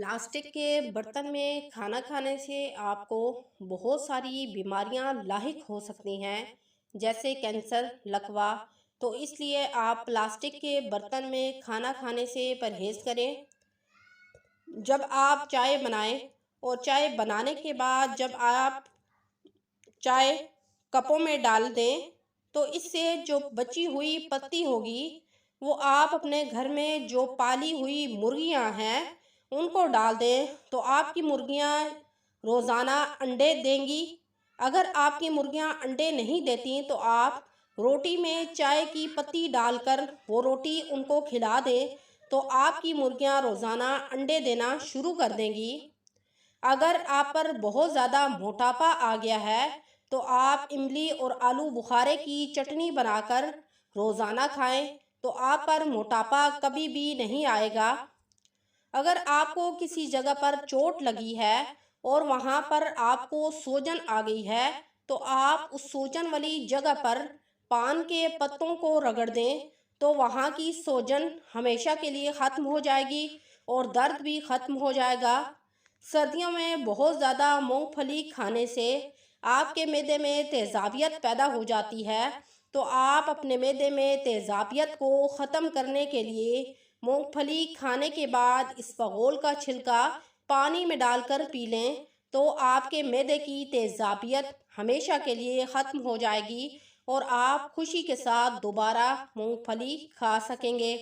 Plastic के बर्तन में खाना खाने से आपको बहुत सारी बीमारियां लाहिक हो सकती हैं, जैसे कैंसर, लकवा। तो इसलिए आप प्लास्टिक के बर्तन में खाना खाने से परहेज़ करें। जब आप चाय बनाएं और चाय बनाने के बाद जब आप चाय कपों में डाल दें, तो इससे जो बची हुई पत्ती होगी वो आप अपने घर में जो पाली हुई मुर्गियां हैं उनको डाल दें, तो आपकी मुर्गियां रोज़ाना अंडे देंगी। अगर आपकी मुर्गियां अंडे नहीं देती तो आप रोटी में चाय की पत्ती डालकर वो रोटी उनको खिला दें, तो आपकी मुर्गियां रोज़ाना अंडे देना शुरू कर देंगी। अगर आप पर बहुत ज़्यादा मोटापा आ गया है तो आप इमली और आलू बुखारे की चटनी बनाकर रोज़ाना खाएं, तो आप पर मोटापा कभी भी नहीं आएगा। अगर आपको किसी जगह पर चोट लगी है और वहाँ पर आपको सूजन आ गई है, तो आप उस सूजन वाली जगह पर पान के पत्तों को रगड़ दें, तो वहाँ की सूजन हमेशा के लिए ख़त्म हो जाएगी और दर्द भी ख़त्म हो जाएगा। सर्दियों में बहुत ज़्यादा मूंगफली खाने से आपके मैदे में तेज़ाबियत पैदा हो जाती है, तो आप अपने मैदे में तेज़ाबियत को ख़त्म करने के लिए मूंगफली खाने के बाद इसबगोल का छिलका पानी में डालकर पी लें, तो आपके मैदे की तेज़ाबियत हमेशा के लिए ख़त्म हो जाएगी और आप खुशी के साथ दोबारा मूंगफली खा सकेंगे।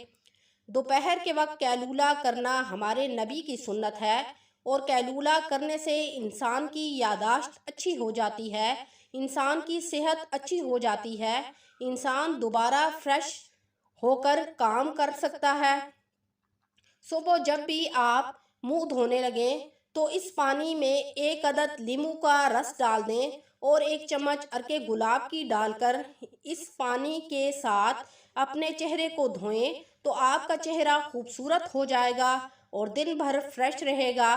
दोपहर के वक्त कैलूला करना हमारे नबी की सुन्नत है और कैलूला करने से इंसान की यादाश्त अच्छी हो जाती है, इंसान की सेहत अच्छी हो जाती है, इंसान दोबारा फ्रेश होकर काम कर सकता है। सुबह जब भी आप मुंह धोने लगें तो इस पानी में एक अदद नींबू का रस डाल दें और एक चम्मच अर्के गुलाब की डालकर इस पानी के साथ अपने चेहरे को धोएं, तो आपका चेहरा खूबसूरत हो जाएगा और दिन भर फ्रेश रहेगा।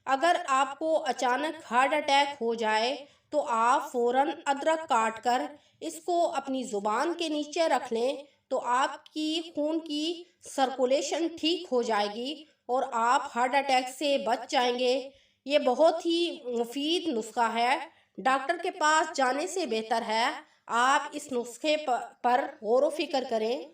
अगर आपको अचानक हार्ट अटैक हो जाए तो आप फ़ौरन अदरक काट कर इसको अपनी ज़ुबान के नीचे रख लें, तो आपकी खून की सर्कुलेशन ठीक हो जाएगी और आप हार्ट अटैक से बच जाएंगे। ये बहुत ही मुफीद नुस्खा है। डॉक्टर के पास जाने से बेहतर है आप इस नुस्खे पर गौर व फिक्र करें।